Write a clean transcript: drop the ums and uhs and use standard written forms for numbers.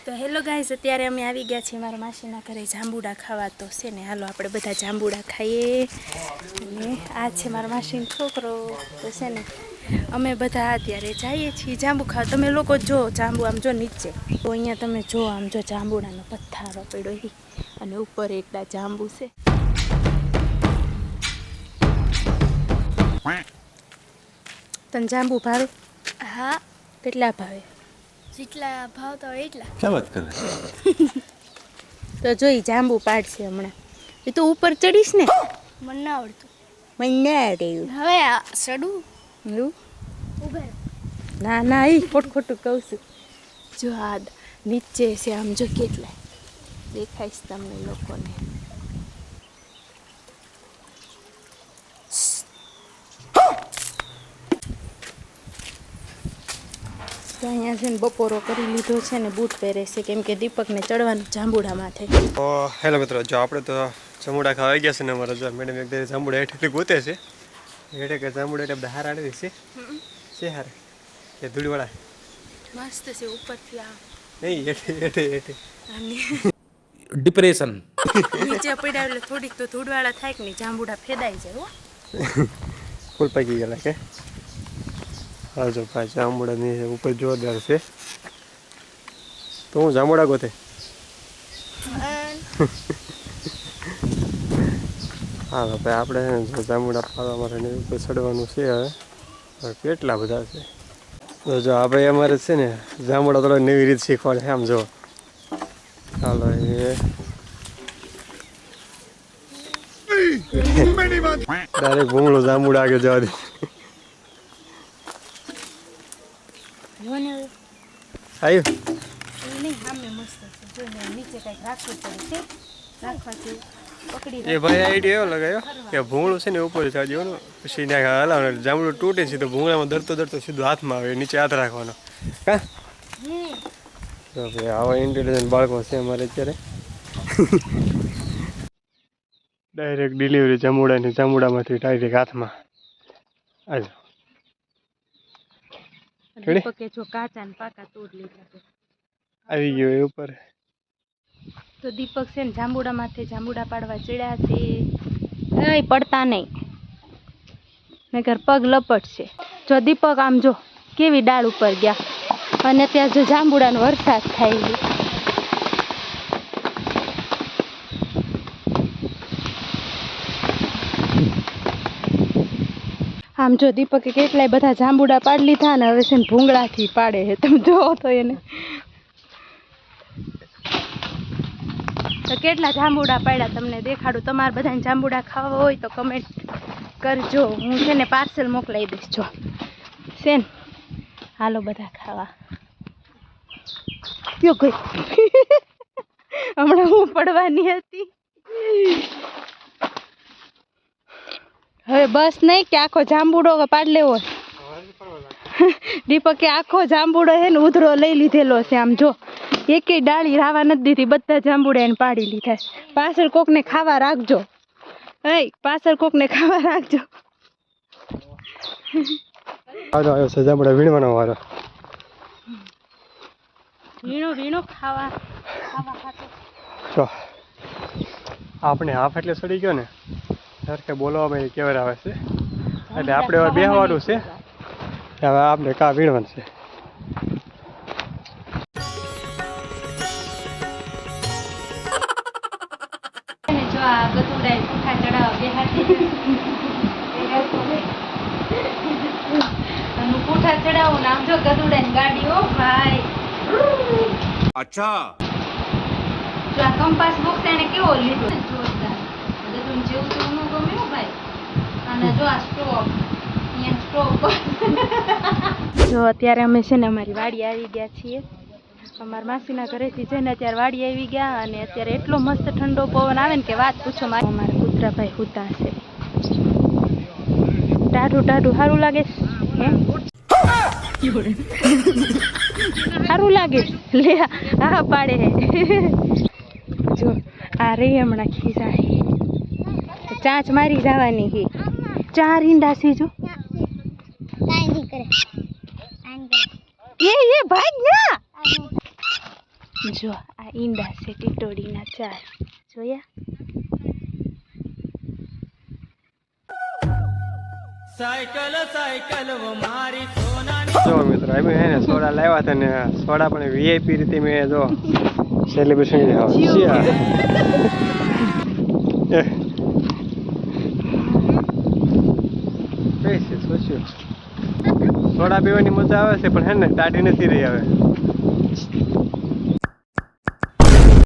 તો hello guys, અત્યારે અમે આવી ગયા છીએ મારા માસીના ઘરે જાંબુડા ખાવા. તો છે ને, હાલો આપણે બધા જાંબુડા ખાઈએ. અને આ છે મારા માસીનો છોકરો. તો છે ને, અમે બધા અત્યારે જઈએ છીએ જાંબુ ખાવા. તમે લોકો જો જાંબુ આમ જો નીચે, તો અહીંયા તમે જો આમ જો જાંબુડાનો પથ્થારો પડ્યો અને ઉપર એકલા જાંબુ છે. તને જાંબુ ભાવે? હા. કેટલા ભાવે? જેટલા ભાવતા હોય એટલા. क्या बात कर रहे हैं? તો જોઈ જાંબુ પાડશે હમણાં. એ તો ઉપર ચડીશ ને. મને ના આવડતું. મને ના આવડે. હવે આ સડું એવું? ઉભા ના ના, એ ખોટું કહું છું. જો આ નીચે છે, આમ જો કેટલા દેખાઈશ તમને લોકોને. તો અહીંયા છે ને બપોરો કરી લીધો છે ને બૂટ પહેરે છે, કેમ કે દીપકને ચડવાનું જાંબુડા માથે. તો હેલો મિત્રો, જો આપણે તો જાંબુડા ખાવા આવી ગયા છે ને અમારા જો મેડમ એક દી જાંબુડા હેઠેથી ગોતે છે. હેઠે કે જાંબુડા એટલે બધા હાર આડવી છે હારે કે ધૂળવાળા મસ્ત છે ઉપરથી આ નહીં હેઠે અને डिप्रेशन નીચે પડ્યા એટલે થોડીક તો ધૂળવાળા થાય કે નહીં, જાંબુડા ફેદાઈ જાય. હો ફૂલ પાકી ગયેલા કે હા જો ભાઈ જાંબુડાની ઉપર જોરદાર છે. તો હું જાંબુડા ગોતે હા ભાઈ આપણે જાંબુડા પાડવા માટે ઉપર ચડવાનું છે. હવે કેટલા બધા છે. તો જો આ ભાઈ અમારે છે ને જાંબુડા થોડા નવી રીત શીખવાડે છે. આમ જો ચાલો એ ડાયરેક્ટ ભૂંગળું જાંબુડા આગળ જવા દે. જો ને હવે આવ્યું એ નહીં, સામે મસ્ત છે. જો ને નીચે કંઈક રાખવું પડે છે, રાખવાથી પકડી એ ભાઈ આઈડિયા એવો લગાવ્યો કે ભૂંગળું છે ને ઉપર ચાલજો ને પછી ત્યાં હલાવવાનું જાંબુડું તૂટે છે તો ભૂંગળામાં દરતો સીધું હાથમાં આવે, નીચે હાથ રાખવાનો. હા તો ભાઈ આવા ઇન્ટેલિજન્ટ બાળકો છે અમારે અત્યારે. ડાયરેક્ટ ડિલિવરી જાંબુડામાંથી ડાયરેક્ટ હાથમાં આજો. દીપકે જો કાચા ને પાકા તોડ લીધા છે. આવી ગયો એ ઉપર. તો દીપક છે ને જાંબુડા માથે જાંબુડા પાડવા ચડ્યા છે. કઈ પડતા નહીં, નકર પગ લપટશે. જો દીપક આમ જો કેવી ડાળ ઉપર ગયા અને ત્યાં જો જાંબુડાનો વરસાદ થાય છે. આમ જો દીપકે કેટલાય બધા જાંબુડા પાડી લીધા ને હવે છે ને ભૂંગળાથી પાડે છે. તમે જોવો તો એને તો કેટલા જાંબુડા પાડ્યા તમને દેખાડું. તમારે બધાને જાંબુડા ખાવા હોય તો કમેન્ટ કરજો, હું છે ને પાર્સલ મોકલાવી દઈશ. જો છે ને, હાલો બધા ખાવા. કયો ગઈ હમણાં હું પડવાની હતી. હવે બસ નહીં કે આખો જાંબુડો પાડ લેવો. દીપકે આખો જાંબુડો છે ને ઉધરો લઈ લીધેલો છે. આમ જો એકેય ડાળી રાવા નથી દીધી, બધા જાંબુડા એને પાડી લીધા. પાછળ કોકને ખાવા રાખજો. પાછળ કોકને ખાવા રાખજો. આવ્યો છે જાંબુડા વીણવાનો વારો. વીણો ખાવા જો આપણે હાફ એટલે સડી ગયો ને કે બોલવામાં કેવર આવે છે એટલે આપણે હવે બેહવાનું છે. હવે આપણે કા વીણવાનું છે. જો આ ગતુડા પૂઠા ચડાવવા બે હાથે પૂઠા ચડાવું ને આમ જો ગતુડા ની ગાડી. ઓ ભાઈ अच्छा જો આ કંપાસ બોક્સ એને કેવો લીધો જોરદાર. ગતુન જેવું તો ન ગમ્યું ભાઈ. અને જો આ સ્ટોપ, જો અત્યારે અમે છે ને અમારી વાડી આવી ગયા છીએ. અમારા માસીના ઘરેથી જઈને અત્યારે વાડી આવી ગયા અને અત્યારે એટલો મસ્ત ઠંડો પવન આવે ને કે વાત પૂછો. અમારા કૂતરાભાઈ હુતા છે. ટાઢું સારું લાગે હે? સારું લાગે લે હા પાડે હે. જો આ રહી હમણાં ખીસા ચાંચ મારી જવાની હે. 4 ઈંડા છે જો. એ ભાગ ના જો આ ઈંડા છે ટીટોડીના 4 જોયા જો મિત્રો અમે હે ને સોડા લાવ્યા હતા ને સોડા પણ વીઆઈપી રીતે મેં જો સેલિબ્રેશન સોડા પીવાની મજા આવે છે પણ હે ને ટાઢી નથી રહી હવે